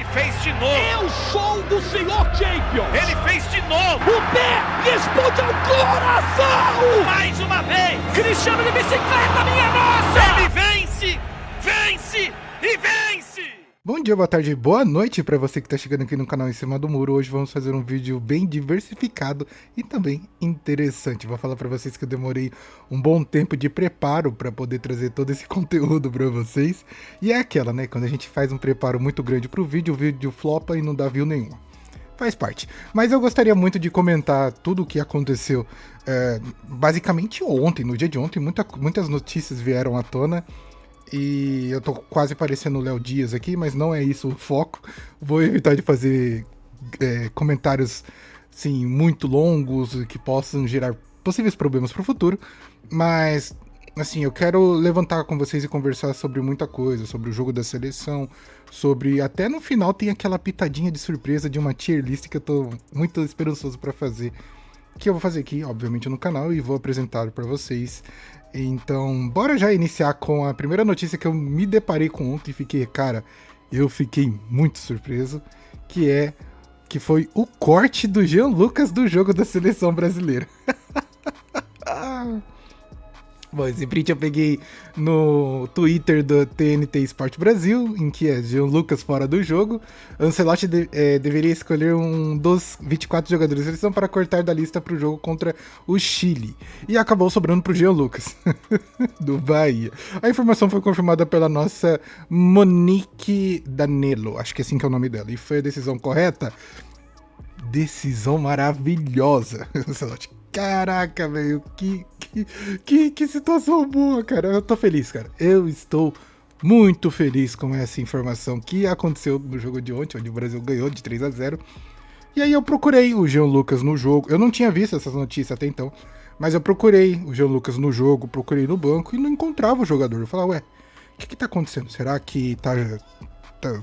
Ele fez de novo. Eu sou do Senhor Champions. Ele fez de novo. O pé responde ao coração. Mais uma vez. Cristiano de bicicleta, minha nossa. Ele vence, vence e vence. Bom dia, boa tarde, boa noite para você que está chegando aqui no canal Em Cima do Muro. Hoje vamos fazer um vídeo bem diversificado e também interessante. Vou falar para vocês que eu demorei um bom tempo de preparo para poder trazer todo esse conteúdo para vocês. E é aquela, né? Quando a gente faz um preparo muito grande para o vídeo flopa e não dá view nenhuma. Faz parte. Mas eu gostaria muito de comentar tudo o que aconteceu basicamente ontem, no dia de ontem. Muitas notícias vieram à tona. E eu tô quase parecendo o Léo Dias aqui, mas não é isso o foco. Vou evitar de fazer comentários assim, muito longos que possam gerar possíveis problemas para o futuro. Mas, assim, eu quero levantar com vocês e conversar sobre muita coisa, sobre o jogo da seleção, sobre... Até no final tem aquela pitadinha de surpresa de uma tier list que eu tô muito esperançoso para fazer. Que eu vou fazer aqui, obviamente, no canal e vou apresentar para vocês. Então, bora já iniciar com a primeira notícia que eu me deparei com ontem e fiquei, cara, eu fiquei muito surpreso, que foi o corte do Jean Lucas do jogo da seleção brasileira. Bom, esse print eu peguei no Twitter do TNT Sport Brasil, em que é Jean Lucas fora do jogo. Ancelotti deveria escolher um dos 24 jogadores da seleção para cortar da lista para o jogo contra o Chile. E acabou sobrando para o Jean Lucas, do Bahia. A informação foi confirmada pela nossa Monique Danilo, acho que é assim que é o nome dela. E foi a decisão correta? Decisão maravilhosa. Ancelotti. Caraca, velho, que situação boa, cara. Eu tô feliz, cara. Eu estou muito feliz com essa informação que aconteceu no jogo de ontem, onde o Brasil ganhou de 3-0. E aí eu procurei o Jean Lucas no jogo. Eu não tinha visto essas notícias até então, mas eu procurei o Jean Lucas no jogo, procurei no banco e não encontrava o jogador. Eu falei, ué, o que tá acontecendo? Será que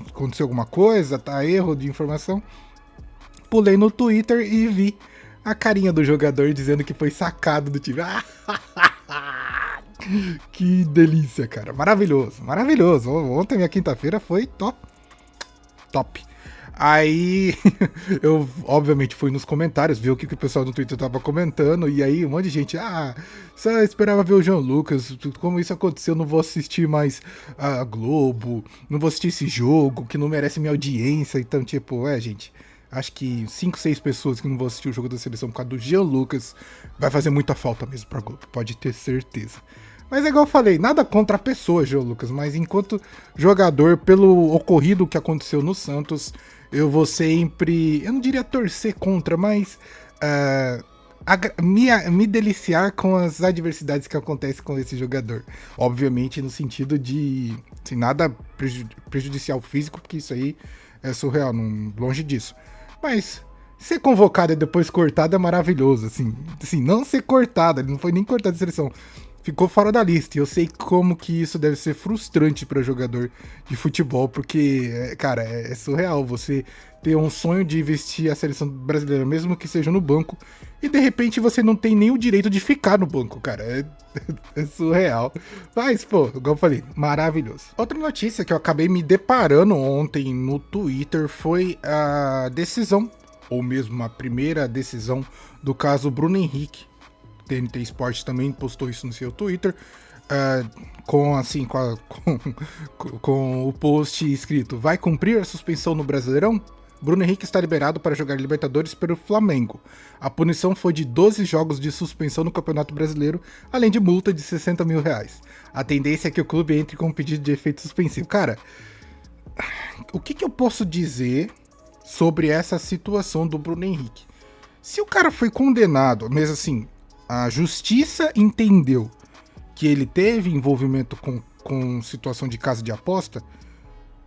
aconteceu alguma coisa? Tá erro de informação? Pulei no Twitter e vi a carinha do jogador dizendo que foi sacado do time. Que delícia, cara. Maravilhoso, maravilhoso. Ontem, minha quinta-feira, foi top. Aí, eu, obviamente, fui nos comentários, vi o que o pessoal do Twitter tava comentando, e aí um monte de gente, só esperava ver o Jean Lucas, como isso aconteceu, não vou assistir mais a Globo, não vou assistir esse jogo, que não merece minha audiência, então, tipo, gente... Acho que 5, 6 pessoas que não vão assistir o jogo da seleção por causa do Jean Lucas vai fazer muita falta mesmo pra Globo, pode ter certeza. Mas é igual eu falei, nada contra a pessoa, Jean Lucas, mas enquanto jogador, pelo ocorrido que aconteceu no Santos, eu vou sempre, eu não diria torcer contra, mas me deliciar com as adversidades que acontecem com esse jogador. Obviamente no sentido de, assim, nada prejudicial físico, porque isso aí é surreal, longe disso. Mas ser convocado e depois cortado é maravilhoso, assim, não ser cortado, ele não foi nem cortado de seleção, ficou fora da lista, e eu sei como que isso deve ser frustrante para jogador de futebol, porque, cara, é surreal você ter um sonho de vestir a seleção brasileira, mesmo que seja no banco, e de repente você não tem nem o direito de ficar no banco, cara, é surreal. Mas, pô, igual eu falei, maravilhoso. Outra notícia que eu acabei me deparando ontem no Twitter foi a decisão, ou mesmo a primeira decisão do caso Bruno Henrique. TNT Sport também postou isso no seu Twitter, com o post escrito: vai cumprir a suspensão no Brasileirão? Bruno Henrique está liberado para jogar Libertadores pelo Flamengo. A punição foi de 12 jogos de suspensão no Campeonato Brasileiro, além de multa de R$60 mil. A tendência é que o clube entre com um pedido de efeito suspensivo. Cara, o que eu posso dizer sobre essa situação do Bruno Henrique? Se o cara foi condenado, mesmo assim, a justiça entendeu que ele teve envolvimento com situação de casa de aposta,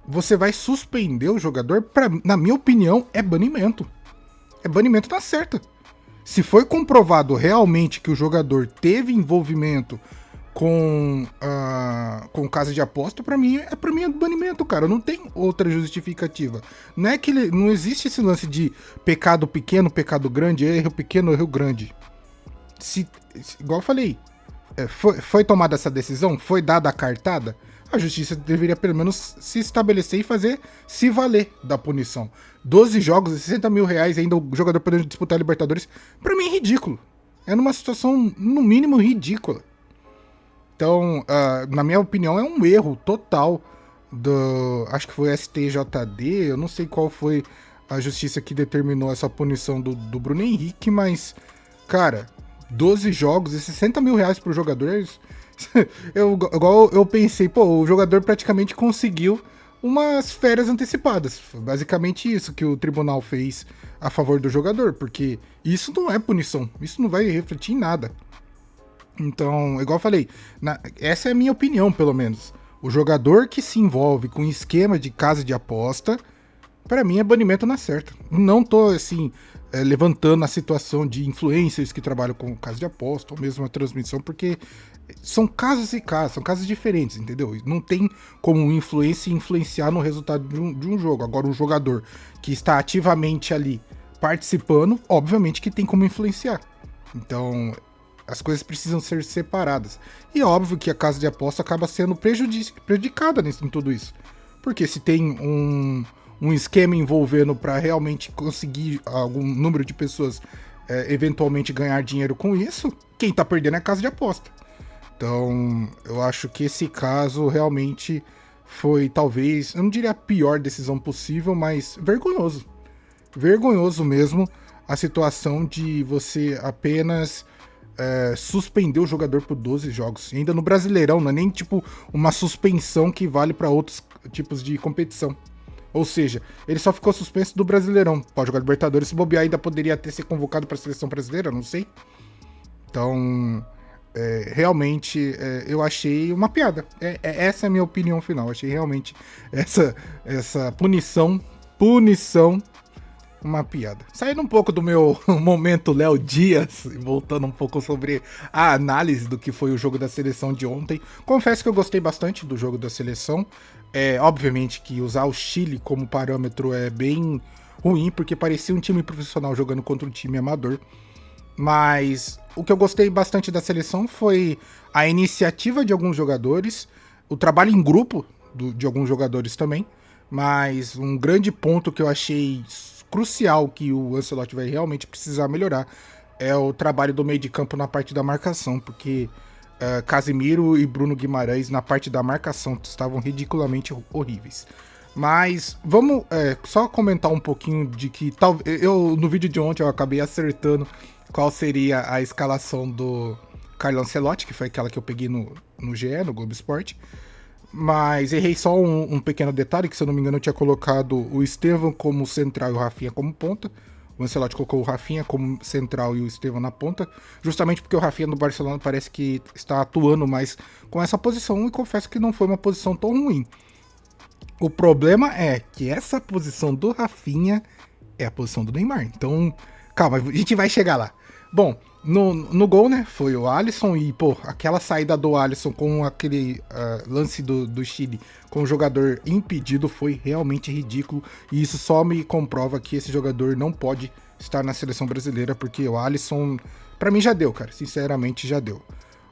você vai suspender o jogador, na minha opinião, é banimento. É banimento, tá certo. Se foi comprovado realmente que o jogador teve envolvimento com casa de aposta, pra mim é banimento, cara. Não tem outra justificativa. Não é que não existe esse lance de pecado pequeno, pecado grande, erro pequeno, erro grande. Igual eu falei, foi tomada essa decisão? Foi dada a cartada? a justiça deveria pelo menos se estabelecer e fazer se valer da punição. 12 jogos e 60 mil reais, ainda o jogador podendo disputar a Libertadores, pra mim é ridículo. É numa situação, no mínimo, ridícula. Então, na minha opinião, é um erro total acho que foi o STJD, eu não sei qual foi a justiça que determinou essa punição do Bruno Henrique, mas, cara, 12 jogos e 60 mil reais pro jogador, igual eu pensei, pô, o jogador praticamente conseguiu umas férias antecipadas. Foi basicamente isso que o tribunal fez a favor do jogador, porque isso não é punição, isso não vai refletir em nada. Então, igual eu falei, essa é a minha opinião, pelo menos. O jogador que se envolve com esquema de casa de aposta, pra mim é banimento na certa. Não tô, assim, levantando a situação de influencers que trabalham com casa de aposta, ou mesmo a transmissão, porque são casos e casos, são casos diferentes, entendeu? Não tem como um influencer influenciar no resultado de um jogo. Agora, um jogador que está ativamente ali participando, obviamente que tem como influenciar. Então, as coisas precisam ser separadas. E é óbvio que a casa de aposta acaba sendo prejudicada em tudo isso. Porque se tem um esquema envolvendo para realmente conseguir algum número de pessoas eventualmente ganhar dinheiro com isso, quem tá perdendo é a casa de aposta. Então, eu acho que esse caso realmente foi, talvez, eu não diria a pior decisão possível, mas vergonhoso. Vergonhoso mesmo a situação de você apenas suspender o jogador por 12 jogos. E ainda no Brasileirão, não é nem tipo uma suspensão que vale para outros tipos de competição. Ou seja, ele só ficou suspenso do Brasileirão. Pode jogar Libertadores, se bobear ainda poderia ter sido convocado para a seleção brasileira, não sei. Então, realmente, eu achei uma piada. Essa é a minha opinião final. Achei realmente essa punição uma piada. Saindo um pouco do meu momento Léo Dias, e voltando um pouco sobre a análise do que foi o jogo da seleção de ontem. Confesso que eu gostei bastante do jogo da seleção. Obviamente que usar o Chile como parâmetro é bem ruim, porque parecia um time profissional jogando contra um time amador. Mas o que eu gostei bastante da seleção foi a iniciativa de alguns jogadores, o trabalho em grupo de alguns jogadores também. Mas um grande ponto que eu achei crucial que o Ancelotti vai realmente precisar melhorar é o trabalho do meio de campo na parte da marcação, porque Casemiro e Bruno Guimarães na parte da marcação estavam ridiculamente horríveis. Mas vamos só comentar um pouquinho de que no vídeo de ontem eu acabei acertando qual seria a escalação do Carlo Ancelotti, que foi aquela que eu peguei no GE, no Globo Esporte. Mas errei só um pequeno detalhe, que se eu não me engano eu tinha colocado o Estevão como central e o Rafinha como ponta. O Ancelotti colocou o Rafinha como central e o Estevão na ponta, justamente porque o Rafinha no Barcelona parece que está atuando mais com essa posição, e confesso que não foi uma posição tão ruim. O problema é que essa posição do Rafinha é a posição do Neymar, então calma, a gente vai chegar lá. Bom, no gol, né, foi o Alisson, e, pô, aquela saída do Alisson com aquele lance do Chile com o jogador impedido foi realmente ridículo, e isso só me comprova que esse jogador não pode estar na seleção brasileira, porque o Alisson, pra mim, já deu, cara, sinceramente já deu.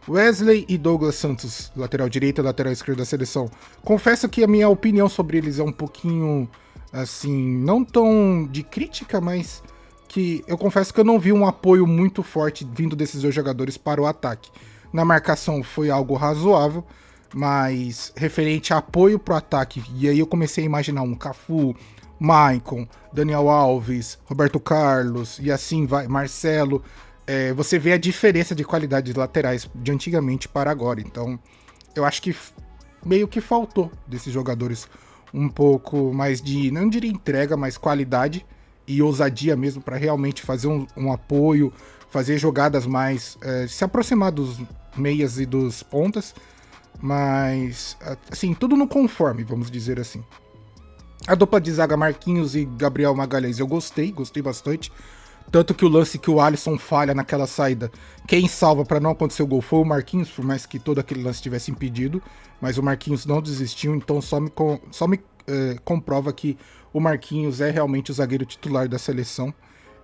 Wesley e Douglas Santos, lateral direito e lateral esquerdo da seleção. Confesso que a minha opinião sobre eles é um pouquinho, assim, não tão de crítica, mas que eu confesso que eu não vi um apoio muito forte vindo desses dois jogadores para o ataque. Na marcação foi algo razoável, mas referente a apoio para o ataque, e aí eu comecei a imaginar um Cafu, Maicon, Daniel Alves, Roberto Carlos, e assim vai, Marcelo. Você vê a diferença de qualidade de laterais de antigamente para agora. Então, eu acho que meio que faltou desses jogadores um pouco mais de, não diria entrega, mas qualidade e ousadia mesmo para realmente fazer um apoio, fazer jogadas mais, se aproximar dos meias e dos pontas, mas assim, tudo no conforme, vamos dizer assim. A dupla de zaga Marquinhos e Gabriel Magalhães eu gostei bastante, tanto que o lance que o Alisson falha naquela saída, quem salva para não acontecer o gol foi o Marquinhos, por mais que todo aquele lance tivesse impedido, mas o Marquinhos não desistiu, então só me comprova que o Marquinhos é realmente o zagueiro titular da seleção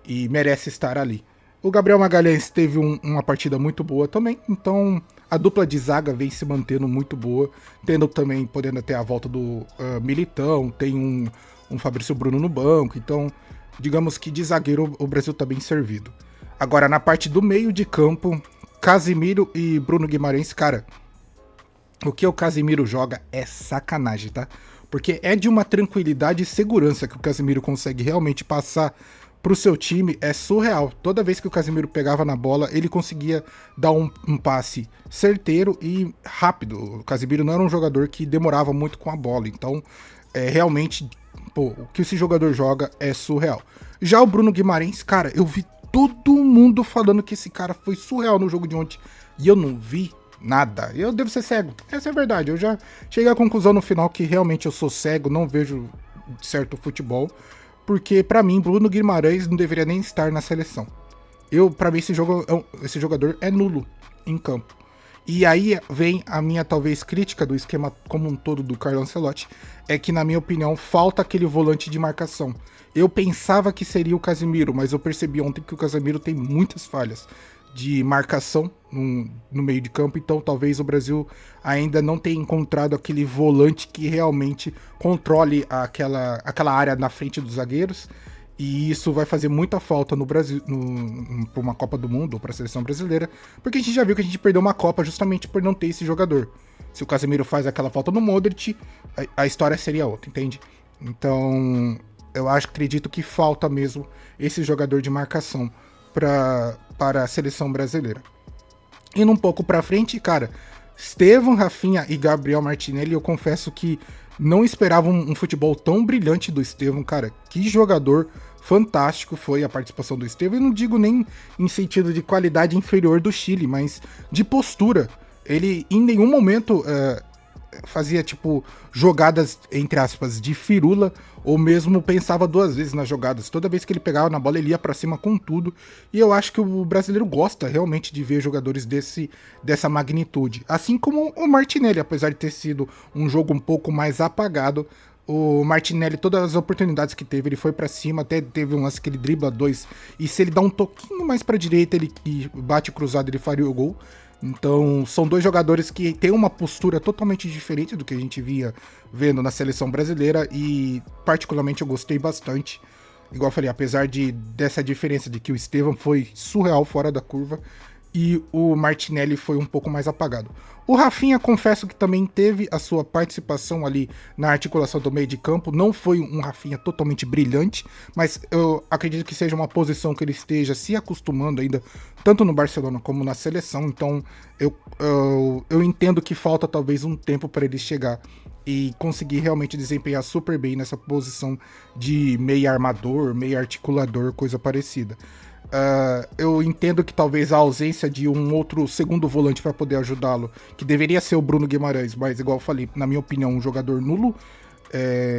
e merece estar ali. O Gabriel Magalhães teve uma partida muito boa também, então a dupla de zaga vem se mantendo muito boa, tendo também, podendo ter a volta do Militão, tem um Fabrício Bruno no banco, então digamos que de zagueiro o Brasil tá bem servido. Agora, na parte do meio de campo, Casimiro e Bruno Guimarães, cara, o que o Casimiro joga é sacanagem, tá? Porque é de uma tranquilidade e segurança que o Casimiro consegue realmente passar pro seu time, é surreal. Toda vez que o Casimiro pegava na bola, ele conseguia dar um passe certeiro e rápido. O Casimiro não era um jogador que demorava muito com a bola, então realmente, pô, o que esse jogador joga é surreal. Já o Bruno Guimarães, cara, eu vi todo mundo falando que esse cara foi surreal no jogo de ontem e eu não vi nada. Eu devo ser cego. Essa é a verdade. Eu já cheguei à conclusão no final que realmente eu sou cego, não vejo certo futebol, porque pra mim Bruno Guimarães não deveria nem estar na seleção. Pra mim esse jogador é nulo em campo. E aí vem a minha talvez crítica do esquema como um todo do Carlo Ancelotti, é que na minha opinião falta aquele volante de marcação. Eu pensava que seria o Casimiro, mas eu percebi ontem que o Casimiro tem muitas falhas de marcação no meio de campo, então talvez o Brasil ainda não tenha encontrado aquele volante que realmente controle aquela área na frente dos zagueiros, e isso vai fazer muita falta no Brasil, para uma Copa do Mundo ou para a seleção brasileira, porque a gente já viu que a gente perdeu uma Copa justamente por não ter esse jogador. Se o Casemiro faz aquela falta no Modric, a história seria outra, entende? Então, eu acredito que falta mesmo esse jogador de marcação para a seleção brasileira. Indo um pouco para frente, cara, Estevão, Rafinha e Gabriel Martinelli, eu confesso que não esperava um futebol tão brilhante do Estevão, cara. Que jogador fantástico foi a participação do Estevão. Eu não digo nem em sentido de qualidade inferior do Chile, mas de postura. Ele em nenhum momento fazia, tipo, jogadas, entre aspas, de firula, ou mesmo pensava duas vezes nas jogadas. Toda vez que ele pegava na bola, ele ia pra cima com tudo. E eu acho que o brasileiro gosta realmente de ver jogadores dessa magnitude. Assim como o Martinelli, apesar de ter sido um jogo um pouco mais apagado, o Martinelli, todas as oportunidades que teve, ele foi pra cima, até teve um lance que ele dribla dois, e se ele dá um toquinho mais pra direita e bate cruzado, ele faria o gol. Então, são dois jogadores que têm uma postura totalmente diferente do que a gente via vendo na seleção brasileira, e particularmente eu gostei bastante. Igual eu falei, apesar dessa diferença de que o Estevão foi surreal, fora da curva, e o Martinelli foi um pouco mais apagado. O Rafinha, confesso que também teve a sua participação ali na articulação do meio de campo. Não foi um Rafinha totalmente brilhante, mas eu acredito que seja uma posição que ele esteja se acostumando ainda, tanto no Barcelona como na seleção. Então eu entendo que falta talvez um tempo para ele chegar e conseguir realmente desempenhar super bem nessa posição de meio armador, meio articulador, coisa parecida. Eu entendo que talvez a ausência de um outro segundo volante para poder ajudá-lo, que deveria ser o Bruno Guimarães, mas igual eu falei, na minha opinião, um jogador nulo,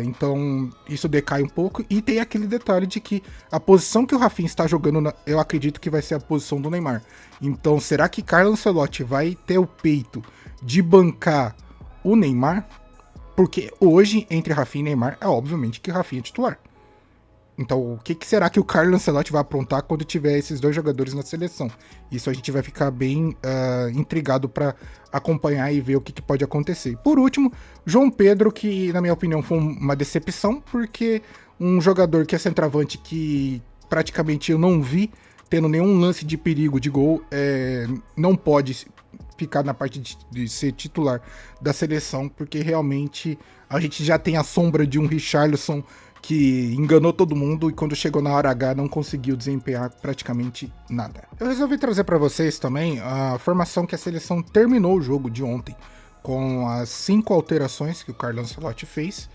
então isso decai um pouco. E tem aquele detalhe de que a posição que o Rafinha está jogando, eu acredito que vai ser a posição do Neymar. Então será que Carlo Ancelotti vai ter o peito de bancar o Neymar? Porque hoje, entre Rafinha e Neymar, é obviamente que o Rafinha é titular. Então, o que será que o Carlo Ancelotti vai aprontar quando tiver esses dois jogadores na seleção? Isso a gente vai ficar bem intrigado para acompanhar e ver o que pode acontecer. Por último, João Pedro, que na minha opinião foi uma decepção, porque um jogador que é centroavante que praticamente eu não vi tendo nenhum lance de perigo de gol, não pode ficar na parte de ser titular da seleção, porque realmente a gente já tem a sombra de um Richarlison que enganou todo mundo e quando chegou na hora H não conseguiu desempenhar praticamente nada. Eu resolvi trazer para vocês também a formação que a seleção terminou o jogo de ontem, com as 5 alterações que o Carlo Ancelotti fez.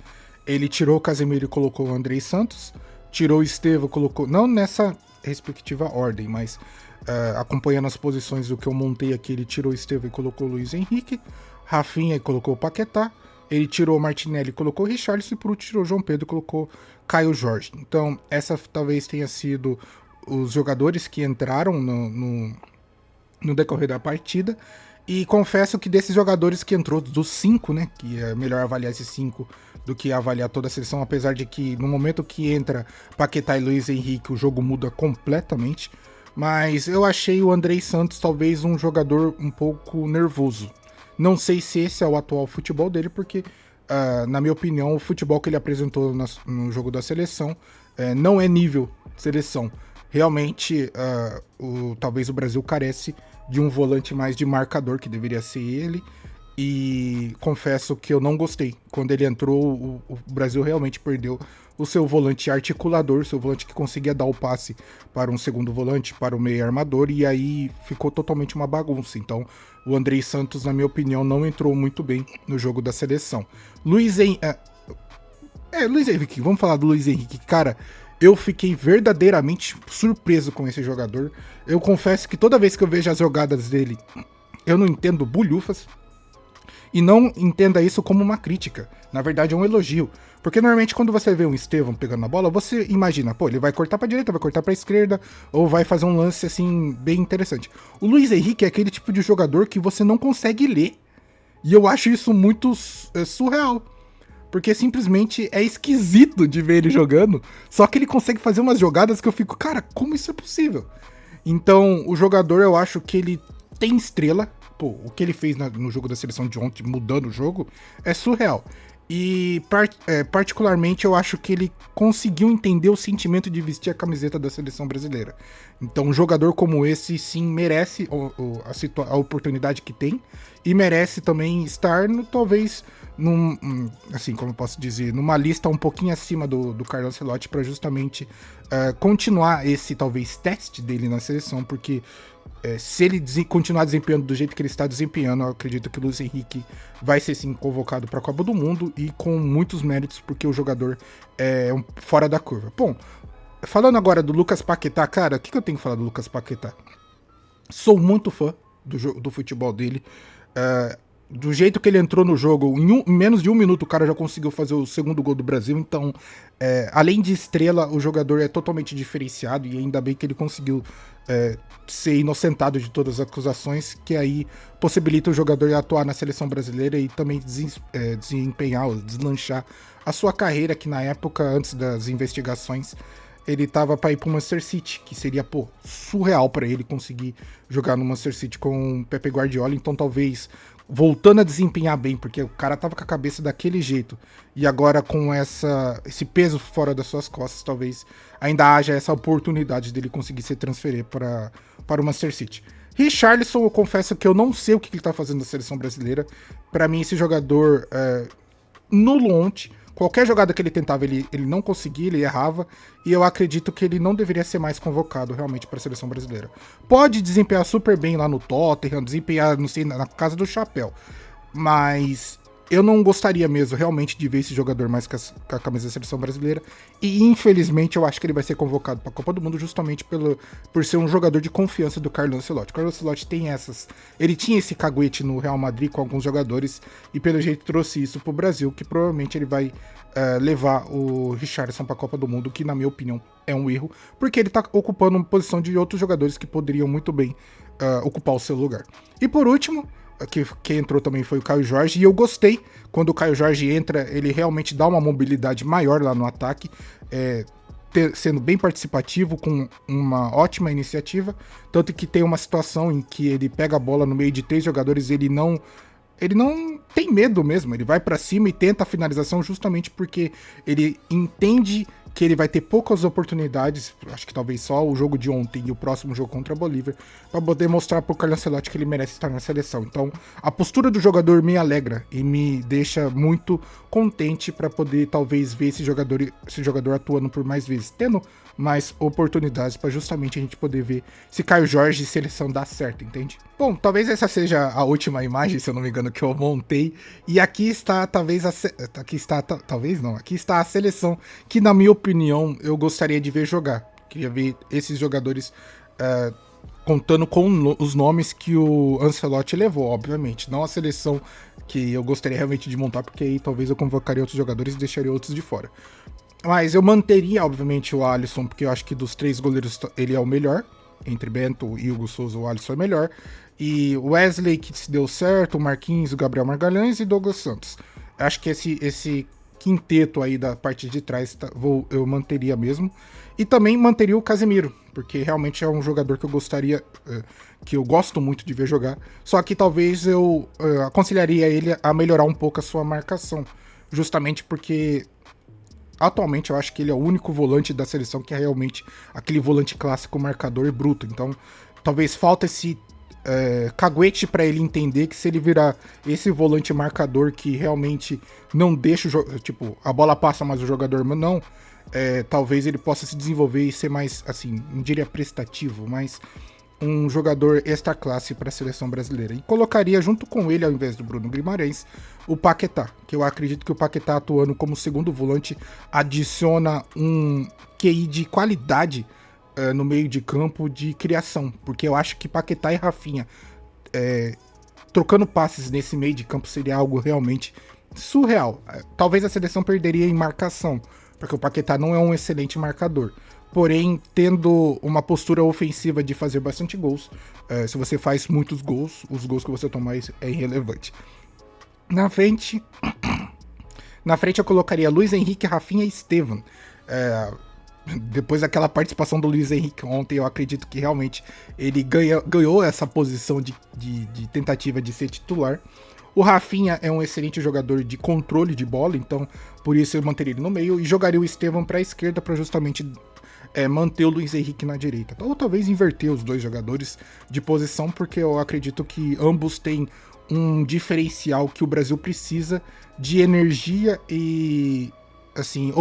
Ele tirou o Casemiro e colocou o Andrei Santos, tirou o Estevão, colocou, não nessa respectiva ordem, mas acompanhando as posições do que eu montei aqui, ele tirou o Estevão e colocou o Luiz Henrique, Rafinha e colocou o Paquetá, ele tirou o Martinelli e colocou o Richarlison, e por último tirou o João Pedro e colocou Caio Jorge. Então, essa talvez tenha sido os jogadores que entraram no decorrer da partida. E confesso que desses jogadores que entrou, dos 5, né, que é melhor avaliar esses 5 do que avaliar toda a seleção, apesar de que no momento que entra Paquetá e Luiz Henrique, o jogo muda completamente, mas eu achei o Andrei Santos talvez um jogador um pouco nervoso. Não sei se esse é o atual futebol dele, porque, na minha opinião, o futebol que ele apresentou no jogo da seleção não é nível seleção. Realmente, talvez o Brasil carece de um volante mais de marcador, que deveria ser ele. E confesso que eu não gostei. Quando ele entrou, o Brasil realmente perdeu o seu volante articulador, seu volante que conseguia dar o passe para um segundo volante, para o meio armador, e aí ficou totalmente uma bagunça. Então, o Andrei Santos, na minha opinião, não entrou muito bem no jogo da seleção. Luiz Henrique, vamos falar do Luiz Henrique. Cara, eu fiquei verdadeiramente surpreso com esse jogador. Eu confesso que toda vez que eu vejo as jogadas dele, eu não entendo bulhufas. E não entenda isso como uma crítica. Na verdade, é um elogio. Porque normalmente quando você vê um Estevão pegando a bola, você imagina, pô, ele vai cortar pra direita, vai cortar pra esquerda, ou vai fazer um lance, assim, bem interessante. O Luiz Henrique é aquele tipo de jogador que você não consegue ler. E eu acho isso muito surreal. Porque simplesmente é esquisito de ver ele jogando, só que ele consegue fazer umas jogadas que eu fico, cara, como isso é possível? Então, o jogador, eu acho que ele tem estrela. Pô, o que ele fez no jogo da seleção de ontem, mudando o jogo, é surreal. E particularmente eu acho que ele conseguiu entender o sentimento de vestir a camiseta da seleção brasileira. Então um jogador como esse sim merece a oportunidade que tem e merece também estar talvez assim como eu posso dizer, numa lista um pouquinho acima do Carlo Ancelotti para justamente continuar esse talvez teste dele na seleção, porque se ele continuar desempenhando do jeito que ele está desempenhando, eu acredito que o Luiz Henrique vai ser sim convocado para a Copa do Mundo e com muitos méritos, porque o jogador é fora da curva. Bom, falando agora do Lucas Paquetá, cara, o que eu tenho que falar do Lucas Paquetá? Sou muito fã do futebol dele. Do jeito que ele entrou no jogo, em menos de um minuto o cara já conseguiu fazer o segundo gol do Brasil. Então, além de estrela, o jogador é totalmente diferenciado e ainda bem que ele conseguiu ser inocentado de todas as acusações, que aí possibilita o jogador atuar na seleção brasileira e também desempenhar, deslanchar a sua carreira, que na época, antes das investigações, ele tava para ir pro Manchester City, que seria, pô, surreal para ele conseguir jogar no Manchester City com o Pepe Guardiola. Então talvez voltando a desempenhar bem, porque o cara tava com a cabeça daquele jeito, e agora com esse peso fora das suas costas, talvez ainda haja essa oportunidade dele conseguir se transferir para o Manchester City. Richarlison, eu confesso que eu não sei o que ele tá fazendo na seleção brasileira. Para mim, esse jogador nulo ontem. Qualquer jogada que ele tentava, ele não conseguia, ele errava, e eu acredito que ele não deveria ser mais convocado realmente para a seleção brasileira. Pode desempenhar super bem lá no Tottenham, desempenhar, não sei, na Casa do Chapéu, mas eu não gostaria mesmo realmente de ver esse jogador mais com a camisa da seleção brasileira, e infelizmente eu acho que ele vai ser convocado para a Copa do Mundo justamente por ser um jogador de confiança do Carlo Ancelotti. O Carlo Ancelotti ele tinha esse caguete no Real Madrid com alguns jogadores, e pelo jeito trouxe isso pro Brasil, que provavelmente ele vai levar o Richarlison para a Copa do Mundo, que na minha opinião é um erro, porque ele tá ocupando uma posição de outros jogadores que poderiam muito bem ocupar o seu lugar. E por último, que entrou também foi o Caio Jorge, e eu gostei quando o Caio Jorge entra, ele realmente dá uma mobilidade maior lá no ataque, sendo bem participativo, com uma ótima iniciativa, tanto que tem uma situação em que ele pega a bola no meio de 3 jogadores, ele não tem medo mesmo, ele vai pra cima e tenta a finalização justamente porque ele entende que ele vai ter poucas oportunidades, acho que talvez só o jogo de ontem e o próximo jogo contra a Bolívia, para poder mostrar pro Carlo Ancelotti que ele merece estar na seleção. Então, a postura do jogador me alegra e me deixa muito contente para poder talvez ver esse jogador atuando por mais vezes, tendo mais oportunidades para justamente a gente poder ver se Caio Jorge e seleção dá certo, entende? Bom, talvez essa seja a última imagem, se eu não me engano, que eu montei, e aqui está aqui está a seleção que, na minha opinião, eu gostaria de ver jogar. Queria ver esses jogadores contando com os nomes que o Ancelotti levou, obviamente, não a seleção que eu gostaria realmente de montar, porque aí talvez eu convocaria outros jogadores e deixaria outros de fora. Mas eu manteria, obviamente, o Alisson, porque eu acho que dos 3 goleiros ele é o melhor. Entre Bento e Hugo Souza, o Alisson é melhor. E o Wesley, que se deu certo, o Marquinhos, o Gabriel Magalhães e Douglas Santos. Acho que esse quinteto aí da parte de trás eu manteria mesmo. E também manteria o Casemiro, porque realmente é um jogador que eu gostaria, que eu gosto muito de ver jogar. Só que talvez eu aconselharia ele a melhorar um pouco a sua marcação, justamente porque atualmente eu acho que ele é o único volante da seleção que é realmente aquele volante clássico marcador bruto. Então talvez falta esse caguete para ele entender que se ele virar esse volante marcador que realmente não deixa tipo, a bola passa, mas o jogador não, talvez ele possa se desenvolver e ser mais, assim, não diria prestativo, mas um jogador extra classe para a seleção brasileira. E colocaria junto com ele, ao invés do Bruno Guimarães, o Paquetá, que eu acredito que o Paquetá atuando como segundo volante adiciona um QI de qualidade no meio de campo de criação, porque eu acho que Paquetá e Rafinha trocando passes nesse meio de campo seria algo realmente surreal. Talvez a seleção perderia em marcação, porque o Paquetá não é um excelente marcador, porém tendo uma postura ofensiva de fazer bastante gols, se você faz muitos gols, os gols que você tomar é irrelevante. Na frente eu colocaria Luiz Henrique, Rafinha e Estevam. Depois daquela participação do Luiz Henrique ontem, eu acredito que realmente ele ganhou essa posição de tentativa de ser titular. O Rafinha é um excelente jogador de controle de bola, então por isso eu manteria ele no meio e jogaria o Estevam para a esquerda para justamente manter o Luiz Henrique na direita. Ou talvez inverter os dois jogadores de posição, porque eu acredito que ambos têm um diferencial que o Brasil precisa de energia e assim,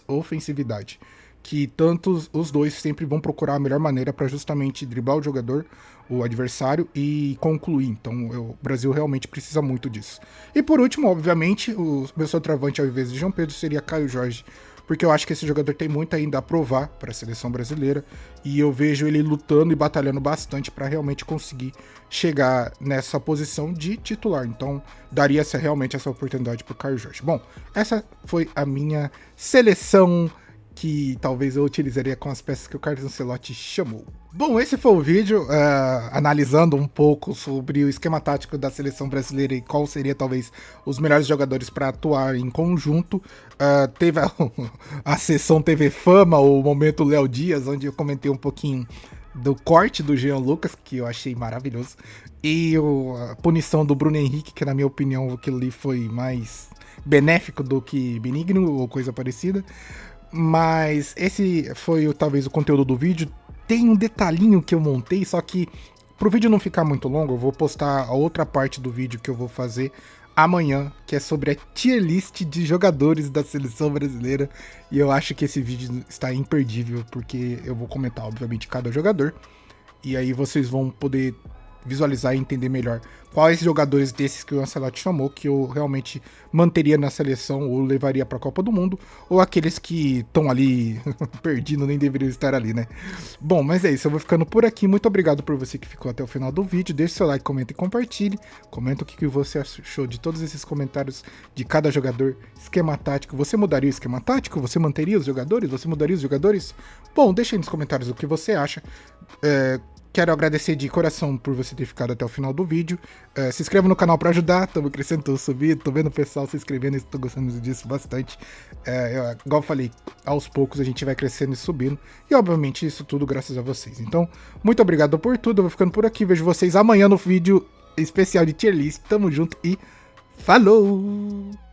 ofensividade, que tanto os dois sempre vão procurar a melhor maneira para justamente driblar o jogador, o adversário, e concluir. Então o Brasil realmente precisa muito disso. E por último, obviamente, o meu centroavante ao invés de João Pedro seria Caio Jorge, porque eu acho que esse jogador tem muito ainda a provar para a seleção brasileira, e eu vejo ele lutando e batalhando bastante para realmente conseguir chegar nessa posição de titular. Então, daria realmente essa oportunidade para o Caio Jorge. Bom, essa foi a minha seleção que talvez eu utilizaria com as peças que o Carlos Ancelotti chamou. Bom, esse foi o vídeo analisando um pouco sobre o esquema tático da seleção brasileira e qual seria talvez os melhores jogadores para atuar em conjunto. Teve a sessão TV Fama, o momento Léo Dias, onde eu comentei um pouquinho do corte do Jean Lucas, que eu achei maravilhoso, e a punição do Bruno Henrique, que na minha opinião aquilo ali foi mais benéfico do que benigno ou coisa parecida. Mas esse foi talvez o conteúdo do vídeo. Tem um detalhinho que eu montei, só que pro vídeo não ficar muito longo, eu vou postar a outra parte do vídeo que eu vou fazer amanhã, que é sobre a tier list de jogadores da seleção brasileira. E eu acho que esse vídeo está imperdível, porque eu vou comentar, obviamente, cada jogador. E aí vocês vão poder visualizar e entender melhor quais jogadores desses que o Ancelotti chamou que eu realmente manteria na seleção ou levaria para a Copa do Mundo, ou aqueles que estão ali perdidos, nem deveriam estar ali, né? Bom, mas é isso, eu vou ficando por aqui. Muito obrigado por você que ficou até o final do vídeo. Deixe seu like, comenta e compartilhe. Comenta o que você achou de todos esses comentários de cada jogador, esquema tático. Você mudaria o esquema tático? Você manteria os jogadores? Você mudaria os jogadores? Bom, deixa aí nos comentários o que você acha. Quero agradecer de coração por você ter ficado até o final do vídeo. Se inscreva no canal para ajudar, estamos crescendo, estou subindo, tô vendo o pessoal se inscrevendo e estou gostando disso bastante. Igual eu falei, aos poucos a gente vai crescendo e subindo. E obviamente isso tudo graças a vocês. Então, muito obrigado por tudo, eu vou ficando por aqui. Vejo vocês amanhã no vídeo especial de tier list. Tamo junto e falou!